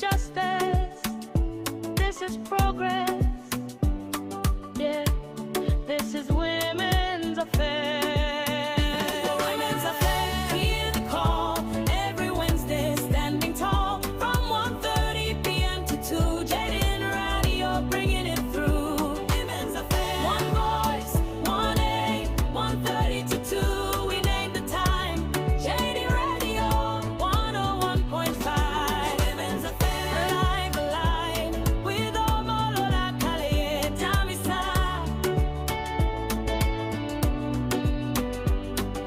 justice. This is progress. Yeah, this is women's affairs. Women's affairs. Hear the call every Wednesday, standing tall from 1:30 p.m. to 2. Jaded Radio bringing it through. Women's affairs. One voice, one aim, 1:30 to 2. We name the time. Jaded Radio 101.5. Women's affairs. Live, alive with Omolola Kale Tamisa.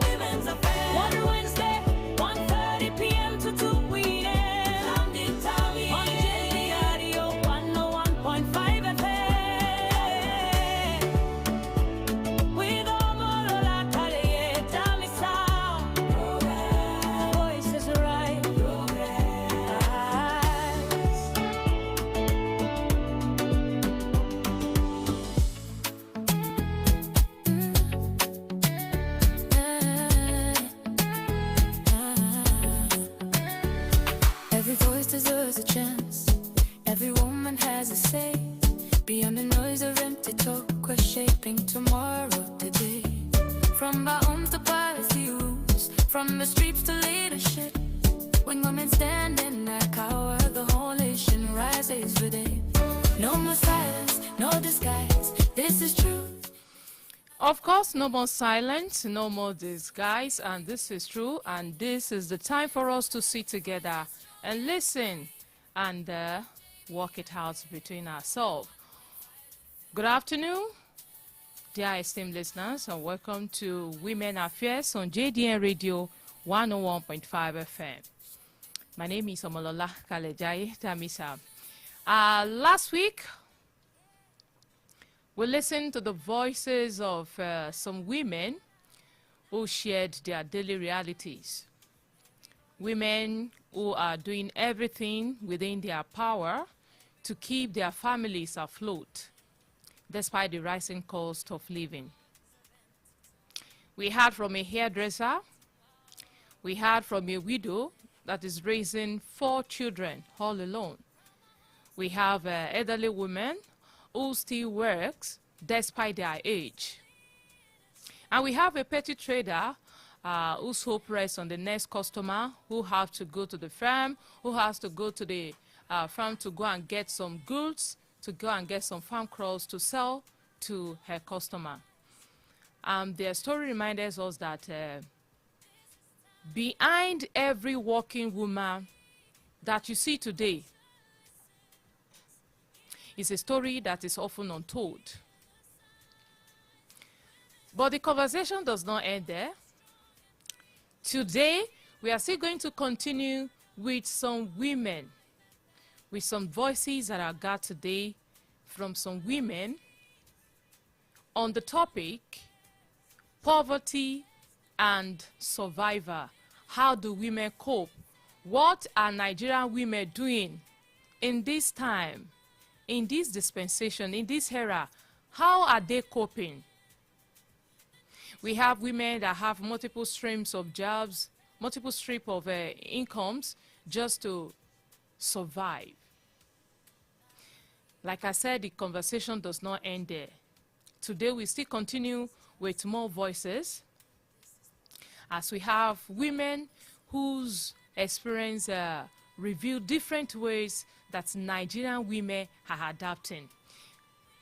Women's affairs. One Wednesday, 1:30 p.m. to 2 p.m. On Jaded Radio 101.5 FM. With Omolola Kale Tamisa. Voices right. Every voice deserves a chance. Every woman has a say. Beyond the noise of empty talk, we're shaping tomorrow today. From our homes to policy rules, from the streets to leadership. When women stand in our power, the whole nation rises today. No more silence, no disguise. This is true. Of course, no more silence, no more disguise, and this is true, and this is the time for us to sit together and listen and work it out between ourselves. Good afternoon, dear esteemed listeners, and welcome to Women Affairs on JDN Radio 101.5 FM. My name is Omolola Kale Tamisa. Last week, we listened to the voices of some women who shared their daily realities. Women who are doing everything within their power to keep their families afloat, despite the rising cost of living. We heard from a hairdresser. We heard from a widow that is raising 4 children all alone. We have an elderly woman who still works despite their age. And we have a petty trader whose hope rests on the next customer, who have to go to the farm, who has to go to the farm to go and get some goods, to go and get some farm crops to sell to her customer. Their story reminds us that behind every working woman that you see today is a story that is often untold. But the conversation does not end there. Today, we are still going to continue with some women, with some voices that are got today from some women on the topic poverty and survivor. How do women cope? What are Nigerian women doing in this time, in this dispensation, in this era? How are they coping? We have women that have multiple streams of jobs, multiple streams of incomes just to survive. Like I said, the conversation does not end there. Today we still continue with more voices, as we have women whose experience reveal different ways that Nigerian women are adapting.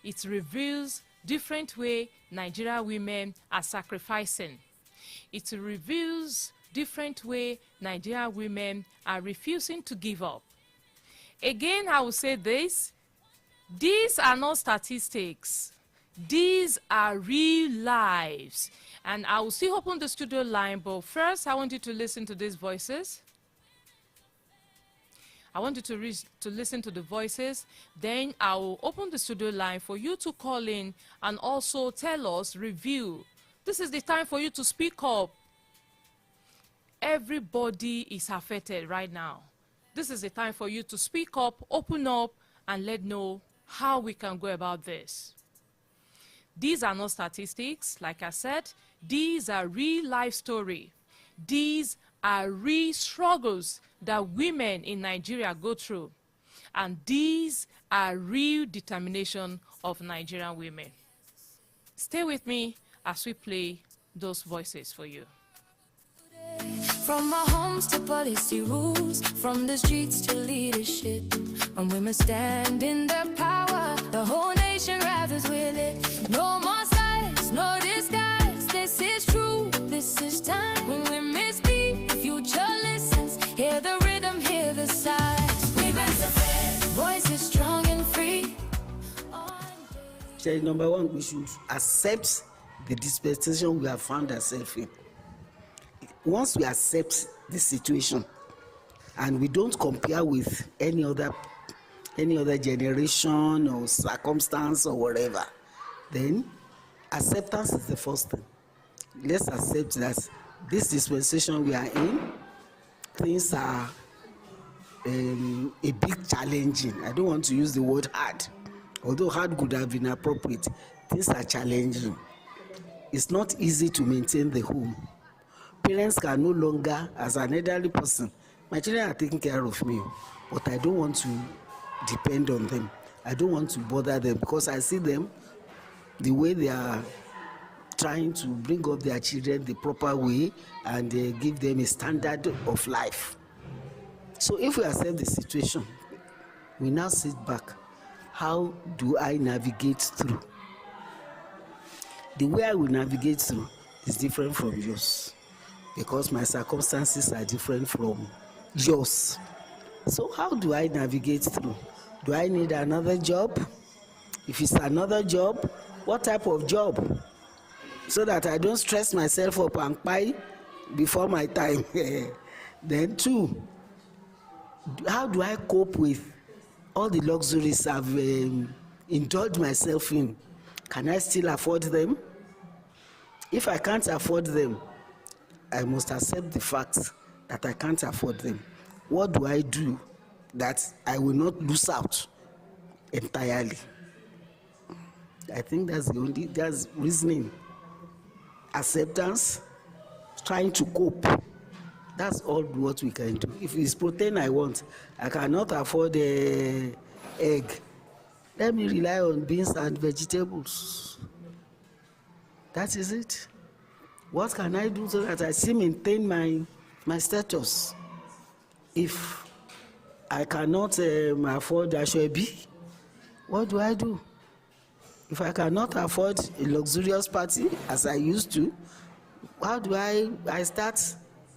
It reveals different way Nigerian women are sacrificing. It reveals different way Nigerian women are refusing to give up. Again, I will say this: these are not statistics. These are real lives. And I will still open the studio line, but first I want you to listen to these voices. I want you to listen to the voices. Then I will open the studio line for you to call in and also tell us, review. This is the time for you to speak up. Everybody is affected right now. This is the time for you to speak up, open up, and let know how we can go about this. These are not statistics, like I said. These are real life stories. These are real struggles that women in Nigeria go through. And these are real determination of Nigerian women. Stay with me as we play those voices for you. From our homes to policy rules, from the streets to leadership, when women stand in their power, the whole nation rattles with it. No more silence, no disguise. This is true, this is time. When women speak, the future listens. Hear the rhythm, hear the sighs. Women's affairs, voices strong and free. Number one, we should accept the dispensation we have found ourselves in. Once we accept this situation and we don't compare with any other generation or circumstance or whatever, then acceptance is the first thing. Let's accept that this dispensation we are in, things are a bit challenging. I don't want to use the word hard, although hard could have been appropriate. Things are challenging. It's not easy to maintain the home. Parents can no longer, as an elderly person, my children are taking care of me, but I don't want to depend on them. I don't want to bother them because I see them, the way they are trying to bring up their children the proper way and give them a standard of life. So if we accept the situation, we now sit back. How do I navigate through? The way I will navigate through is different from yours, because my circumstances are different from yours. So how do I navigate through? Do I need another job? If it's another job, what type of job? So that I don't stress myself up and pay before my time. Then two, how do I cope with all the luxuries I've indulged myself in? Can I still afford them? If I can't afford them, I must accept the fact that I can't afford them. What do I do that I will not lose out entirely? I think that's reasoning. Acceptance, trying to cope. That's all what we can do. If it's protein I want, I cannot afford egg. Let me rely on beans and vegetables. That is it. What can I do so that I still maintain my status? If I cannot afford Ashoebi, what do I do? If I cannot afford a luxurious party as I used to, how do I start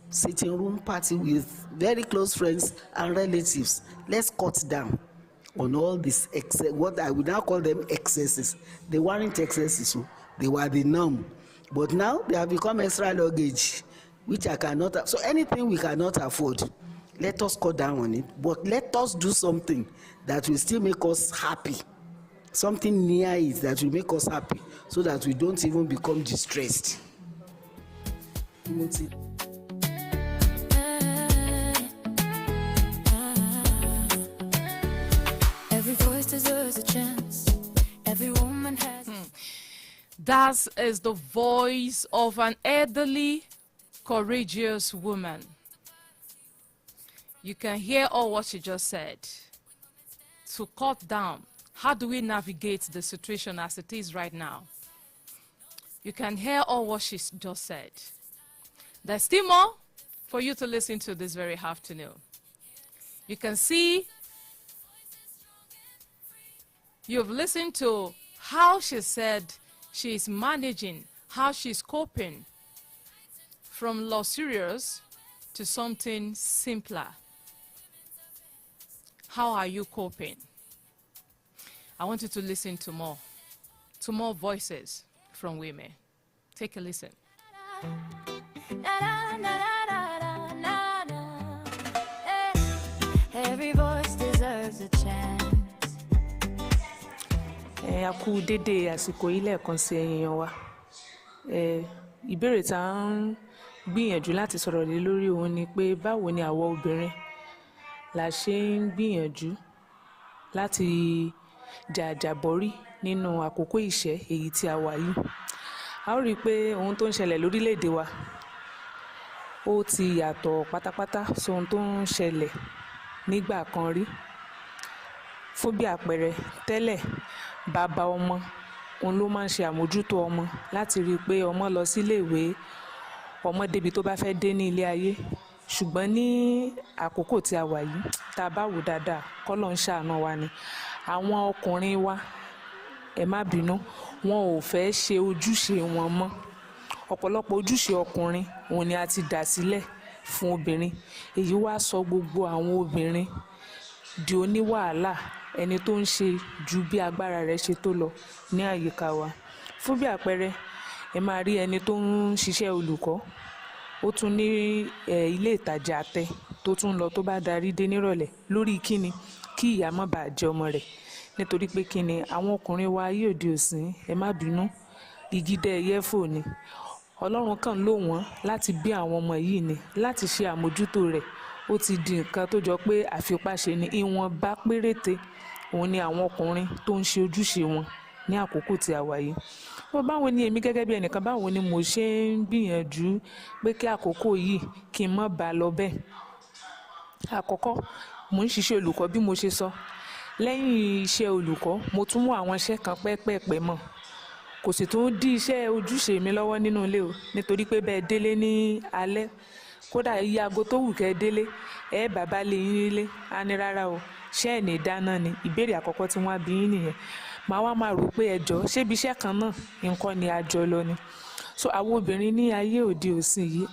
sitting room party with very close friends and relatives? Let's cut down on all this what I would now call them excesses. They weren't excesses, they were the norm. But now they have become extra luggage, which I cannot. So anything we cannot afford, let us cut down on it. But let us do something that will still make us happy. Something near it that will make us happy, so that we don't even become distressed. Every voice deserves a chance. Every woman has. That is the voice of an elderly, courageous woman. You can hear all what she just said. To cut down, how do we navigate the situation as it is right now? You can hear all what she just said. There's still more for you to listen to this very afternoon. You can see, you've listened to how she said she's managing, how she's coping from luxurious to something simpler. How are you coping? I want you to listen to more voices from women. Take a listen. Every voice deserves a chance. A kú dédé àsìkò ilé ẹ̀kan sí èèyàn wa. Ìbéèrè tá ń gbìyànjú láti sọ̀rọ̀ lé lórí òun ni pé báwo ni àwa obìnrin la ṣe ń gbìyànjú láti jàjàbọ́rí nínú àkókò ìṣẹ́ èyí tí a wà yìí. A ó rí i pé ohun tó ń ṣẹlẹ̀ lórílẹ̀‐èdè wa ó ti yàtọ̀ pátápátá sí ohun tó ń ṣẹlẹ̀ nígbà kan rí. fún bí àpẹẹrẹ tẹ́lẹ̀ bàbá ọmọ òun ló máa ń ṣe àmójútó ọmọ láti rí i pé ọmọ lọ sílé ìwé ọmọ débi tó bá fẹ́ dé ní ilé ayé ṣùgbọ́n ní àkókò tí a wà yìí tá a bá wò dáadáa kọ́lọ́ ń ṣàánú wa ni àwọn ọkùnrin wa ẹ má bínú wọn ò fẹ́ ṣe ojúṣe wọn mọ́ ọ̀pọ̀lọpọ̀ ojúṣe ọkùnrin òun ni a ti dà sílẹ̀ fún obìnrin èyí wá sọ gbogbo àwọn obìnrin di oníwàhálà ẹni tó ń ṣe ju bí agbára rẹ̀ ṣe tó lọ ní àyíká wa fún bí àpẹẹrẹ ẹ máa rí ẹni tó ń ṣiṣẹ́ olùkọ́ ó tún ní ilé ìtajà àtẹ tó tún lọ tó bá darí dé nírọ̀lẹ́ lórí kíni kí ìyá má bàa jẹ ọmọ rẹ̀ nítorí pé kíni àwọn ọkùnrin wa ayé òde òsín ẹ má bínú ìgídẹ ẹyẹfò ni ọlọ́run kàn lò wọ́n láti bí àwọn ọmọ yìí ni láti ṣe àmójútó rẹ̀ ó ti di nǹkan tó jọ pé àfipáṣe ni ìwọ̀nba péréte òun ni àwọn ọkùnrin tó ń ṣe ojúṣe wọn ní àkókò tí a wà yìí báwo ni èmi gẹ́gẹ́ bí ẹnìkan báwo ni mo ṣe ń gbìyànjú pé kí àkókò yìí kí n má bàa lọ bẹ́ẹ̀ àkọ́kọ́ mo ń ṣiṣẹ́ olùkọ́ bí mo ṣe sọ lẹ́yìn iṣẹ́ olùkọ́ mo tún mú àwọn iṣẹ́ kan pẹ́ẹ́pẹ́ẹ́pẹ́ mọ́ kò sì tún dí iṣẹ́ ojúṣe mi lọ́wọ́ nínú ilé o nítorí pé bẹ́ẹ̀ délé ní alẹ́ kódà iye aago tó wù kẹ́ délé bàbá lè yín nílé á ní rárá o ṣé ẹ̀ ní dáná ni ìbéèrè àkọ́kọ́ tí wọ́n á bí yín nìyẹn màá wá máa rò pé ẹjọ́ ṣébi iṣẹ́ kan náà nǹkan ni a jọ lọ ni so àwọn obìnrin ní ayé òde òsìn yìí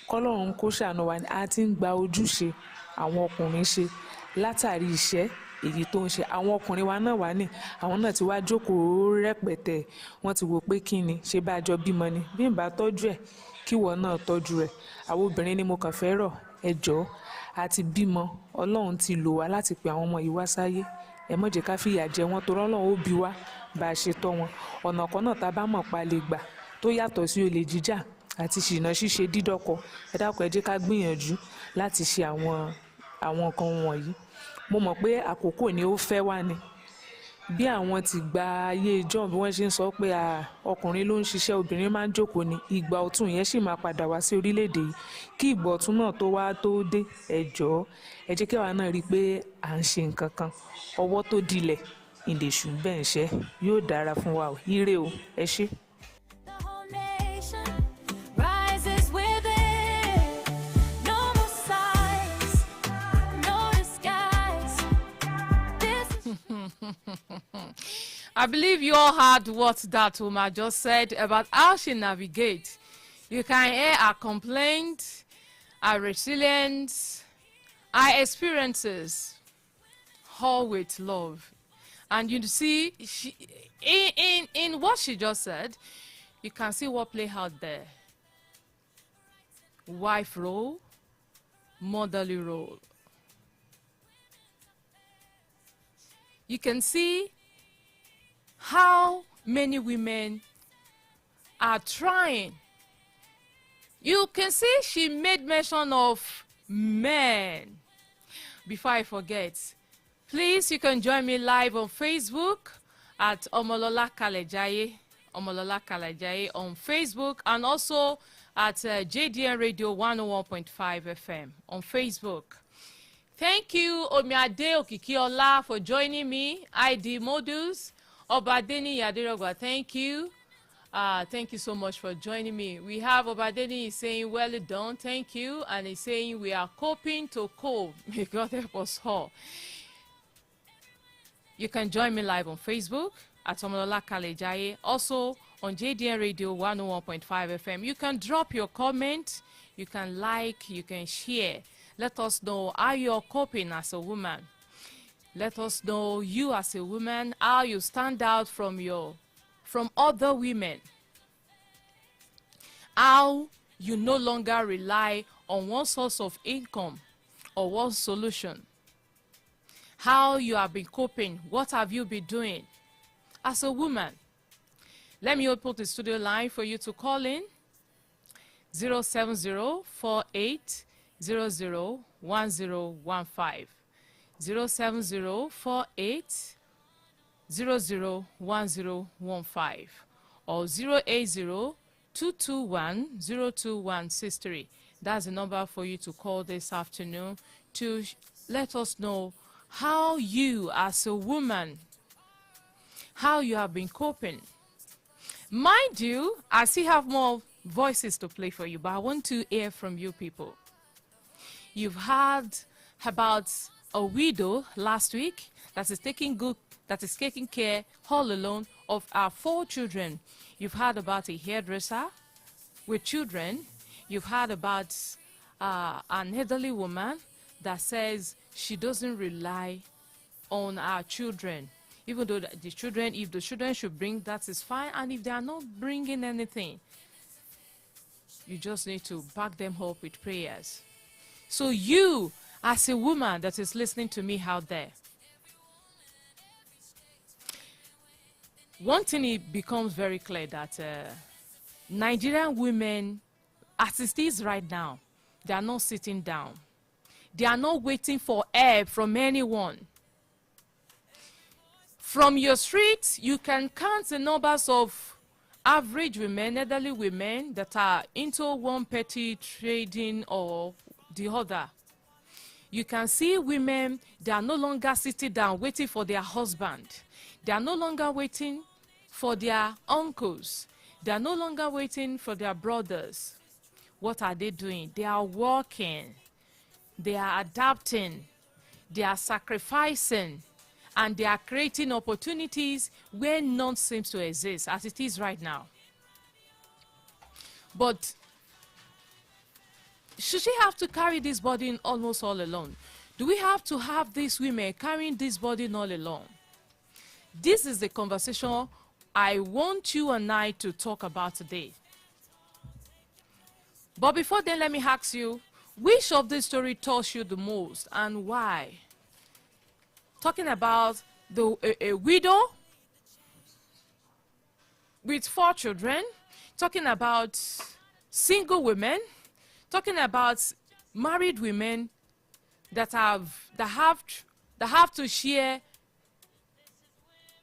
kọ́lọ́run kó ṣàánú wa ni a ti ń gba ojúṣe àwọn ọkùnrin ṣe látàrí iṣẹ́ èyí tó ń ṣe àwọn ọkùnrin wa náà wà ní àwọn náà ti wá jókòó rẹpẹtẹ wọ́n ti wò pé kí ni ṣe bá a jọ bímọ ni bí n bá tọ́jú ẹ̀ kíwọ náà tọ́jú rẹ̀ àwọn obìnrin ni mo kàn fẹ́ rọ̀ ẹ jọ̀ọ́ a ti bímọ ọlọ́run ti lò wá láti pe àwọn ọmọ yìí wá sáyé ẹ má jẹ́ ká fìyà jẹ wọ́n torí ọlọ́run ó bí wá bá a ṣe tọ́ wọn ọ̀nà kan náà tá a bá mọ̀ pa lè gbà tó yàtọ̀ sí olè jíjà àti ṣìnà ṣíṣe dídọ́kọ ẹ dákun ẹ jẹ́ ká gbìyànjú láti ṣe àwọn nǹkan wọ̀nyí mo mọ̀ pé àkókò ni ó fẹ́ wá ni bí àwọn ti gba ayé ìjọ bí wọ́n ṣe ń sọ pé ọkùnrin ló ń ṣiṣẹ́ obìnrin máa ń jókòó ni ìgbà ọ̀tun yẹn sì máa padà wá sí orílẹ̀-èdè yìí kí ìgbà ọ̀tun náà tó wá tó dé ẹ jọ̀ọ́ ẹ jẹ́ kí àwa náà rí i pé à ń ṣe nǹkan kan ọwọ́ tó dilẹ̀ ìlèṣù bẹ́ẹ̀ ṣẹ́ yóò dára fún wa o ire o ẹ ṣé. The whole nation rises with it. No more sighs, no disguise. I believe you all heard what that woman just said about how she navigates. You can hear her complaints, her resilience, her experiences, all with love. And you see, in what she just said, you can see what play out there. Wife role, motherly role. You can see how many women are trying. You can see she made mention of men. Before I forget, please, you can join me live on Facebook at Omolola Kalejaye on Facebook, and also at JDN Radio 101.5 FM on Facebook. Thank you, Omiade Okikiola, for joining me. ID Modus, Obadeni Yadirogwa, thank you. Thank you so much for joining me. We have Obadeni is saying, well done, thank you. And he's saying, we are coping to cope. May God help us all. You can join me live on Facebook at Omolola Kalejaye. Also on JDN Radio 101.5 FM. You can drop your comment. You can like, you can share. Let us know how you're coping as a woman. Let us know you as a woman, how you stand out from other women. How you no longer rely on one source of income or one solution. How you have been coping. What have you been doing as a woman? Let me open the studio line for you to call in. 07048 001015 07048 001015 or 080-221-02163. That's the number for you to call this afternoon to let us know how you as a woman, how you have been coping. Mind you, I still have more voices to play for you, but I want to hear from you people. You've heard about a widow last week that is taking care all alone of our 4 children. You've heard about a hairdresser with children. You've heard about an elderly woman that says she doesn't rely on our children. Even though the children, if the children should bring, that is fine. And if they are not bringing anything, you just need to back them up with prayers. So you, as a woman that is listening to me out there, one thing it becomes very clear that Nigerian women, as it is right now, they are not sitting down. They are not waiting for help from anyone. From your streets, you can count the numbers of average women, elderly women that are into one petty trading or the other. You can see women, they are no longer sitting down waiting for their husband. They are no longer waiting for their uncles. They are no longer waiting for their brothers. What are they doing? They are working. They are adapting. They are sacrificing. And they are creating opportunities where none seems to exist, as it is right now. But should she have to carry this burden almost all alone? Do we have to have these women carrying this burden all alone? This is the conversation I want you and I to talk about today. But before then, let me ask you, which of this story touched you the most and why? Talking about a widow with 4 children, talking about single women, talking about married women that have to share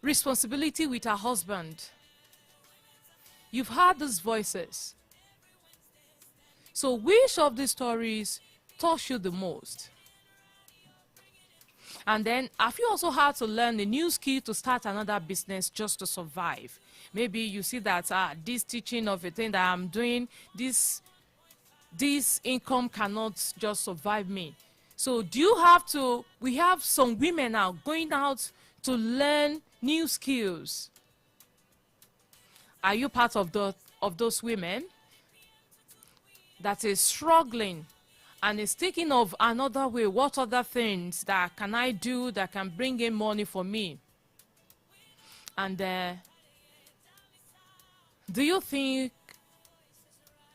responsibility with her husband. You've heard these voices. So which of these stories touched you the most? And then, have you also had to learn a new skill to start another business just to survive? Maybe you see that this teaching of a thing that I'm doing, this income cannot just survive me. So do you have to, we have some women now going out to learn new skills. Are you part of those women that is struggling and is thinking of another way? What other things that can I do that can bring in money for me? And do you think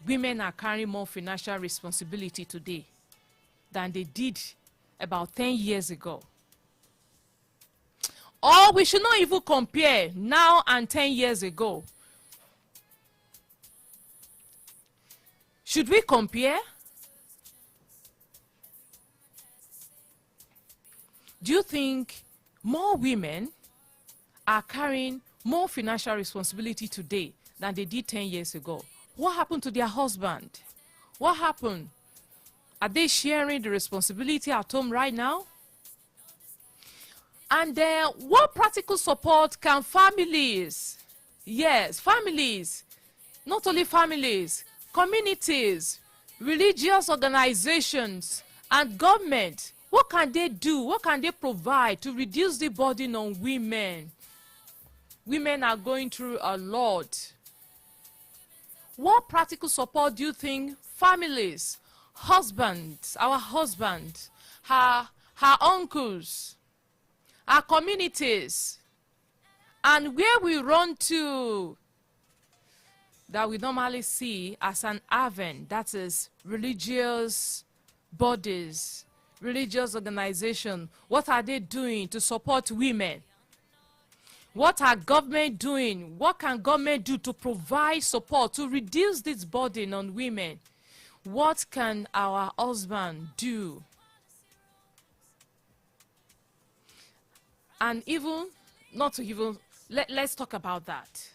women are carrying more financial responsibility today than they did about 10 years ago? Or we should not even compare now and 10 years ago. Should we compare? Do you think more women are carrying more financial responsibility today than they did 10 years ago? What happened to their husband? What happened? Are they sharing the responsibility at home right now? And what practical support can families, yes, families, not only families, communities, religious organizations, and government, what can they do? What can they provide to reduce the burden on women? Women are going through a lot. What practical support do you think families, husbands, our husbands, her uncles, our communities, and where we run to that we normally see as an haven, that is religious bodies, religious organizations, what are they doing to support women? What are government doing? What can government do to provide support, to reduce this burden on women? What can our husband do? And even, not to even, let's talk about that.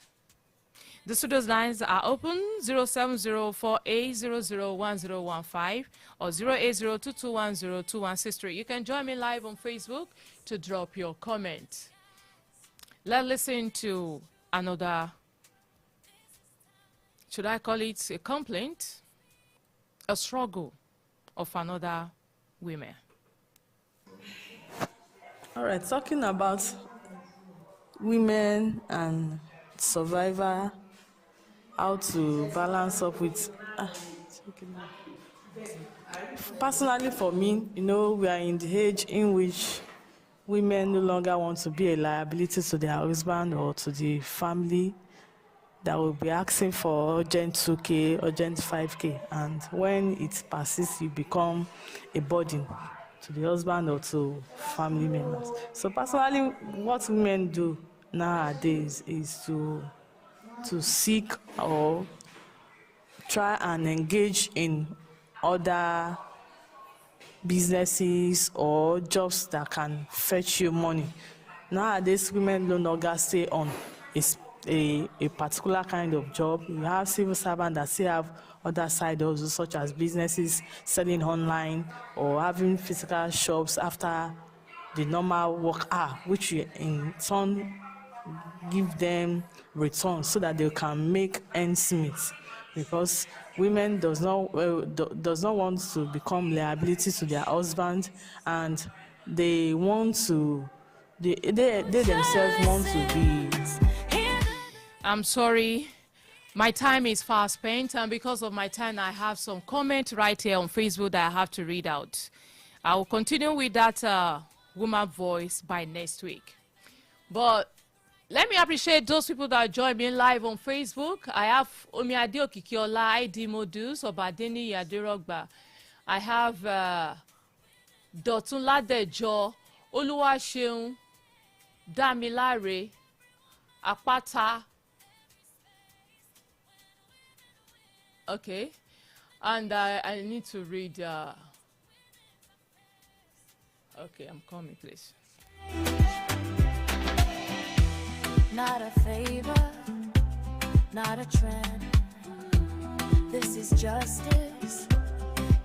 The studio's lines are open 07048001015 or 08022102163. You can join me live on Facebook to drop your comment. Let's listen to another, should I call it a complaint, a struggle of another woman. All right, talking about women and survivor, how to balance up with. Personally, for me, we are in the age in which women no longer want to be a liability to their husband or to the family that will be asking for urgent 2K, urgent 5K. And when it persists, you become a burden to the husband or to family members. So personally, what women do nowadays is to seek or try and engage in other businesses or jobs that can fetch you money. Nowadays, women no longer stay on a particular kind of job. You have civil servants that still have other side hustles, such as businesses selling online or having physical shops after the normal work hour, which in turn give them returns so that they can make ends meet. Because women does not want to become liability to their husband, and they want to they themselves want to be. I'm sorry, my time is fast spent, and because of my time, I have some comment right here on Facebook that I have to read out. I will continue with that woman voice by next week. But let me appreciate those people that joined me live on Facebook. I have Omiade Okikiola, ID Modus, Obadeni Yadirogba. I have Dotun Ladejo, Oluwaseun, Damilare, Apata. Okay, and I need to read. Okay, I'm coming, please. Not a favor, not a trend. This is justice,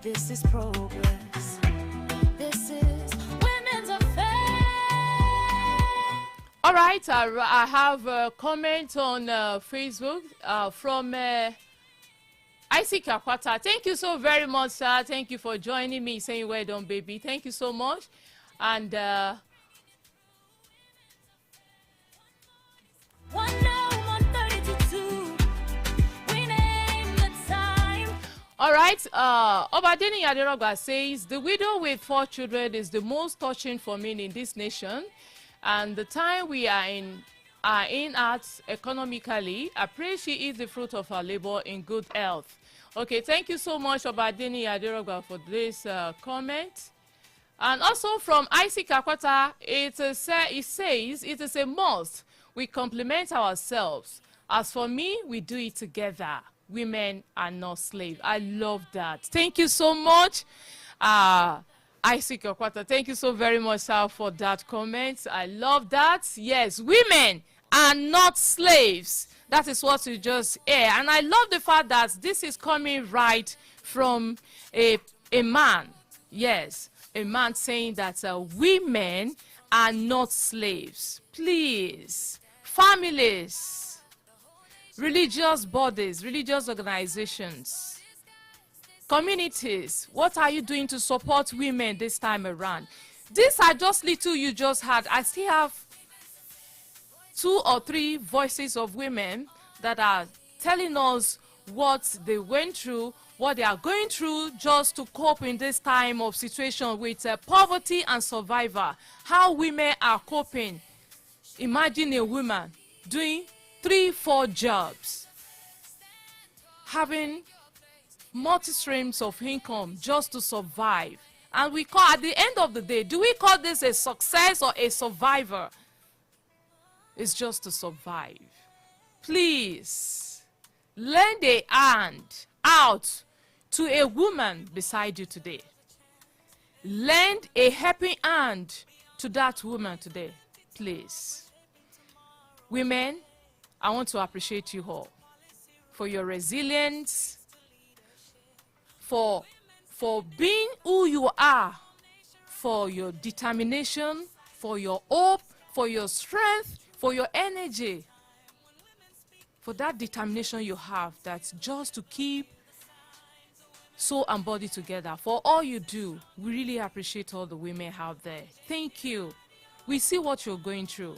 this is progress, this is women's affair. All right, I have a comment on Facebook from Isaac Akwata. Thank you so very much, sir. Thank you for joining me, saying well done, baby. Thank you so much. And all right, Obadeni Yadirogba says, the widow with 4 children is the most touching for me in this nation, and the time we are in at economically. I pray she eats the fruit of her labor in good health. Okay, thank you so much, Obadeni Yadirogba, for this comment. And also from Isaac Akwata, it says, it is a must. We complement ourselves. As for me, we do it together. Women are not slaves. I love that. Thank you so much, Isaac Akwata. Thank you so very much, sir, for that comment. I love that. Yes, women are not slaves. That is what you just hear. And I love the fact that this is coming right from a man. Yes, a man saying that women are not slaves. Please, families, religious bodies, religious organizations, communities, what are you doing to support women this time around? These are just little you just had. I still have 2 or 3 voices of women that are telling us what they went through, what they are going through just to cope in this time of situation with poverty and survival. How women are coping. Imagine a woman doing 3-4 jobs, having multi-streams of income just to survive. And we call, at the end of the day, do we call this a success or a survivor? It's just to survive. Please, lend a hand out to a woman beside you today. Lend a helping hand to that woman today, please. Women, I want to appreciate you all. for your resilience, for being who you are, for your determination, for your hope, for your strength, for your energy, for that determination you have that's just to keep soul and body together. For all you do, we really appreciate all the women out there. Thank you. We see what you're going through.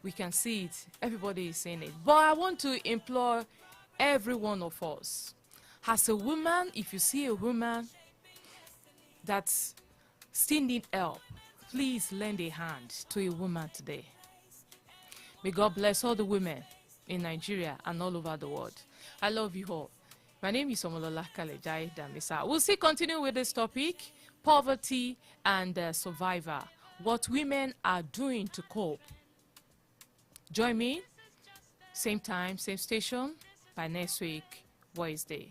We can see it. Everybody is saying it. But I want to implore every one of us. As a woman, if you see a woman that's still need help, please lend a hand to a woman today. May God bless all the women in Nigeria and all over the world. I love you all. My name is Omolola Kalejai Damisa. We'll still continue with this topic, poverty and survivor. What women are doing to cope. Join me, same time, same station, by next week, Wednesday.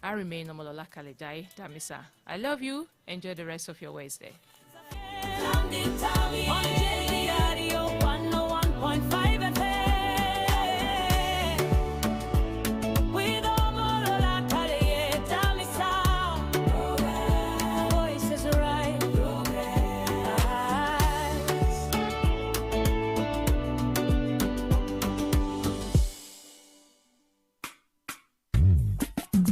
I remain Omolola Kalejai Damisa. I love you. Enjoy the rest of your Wednesday.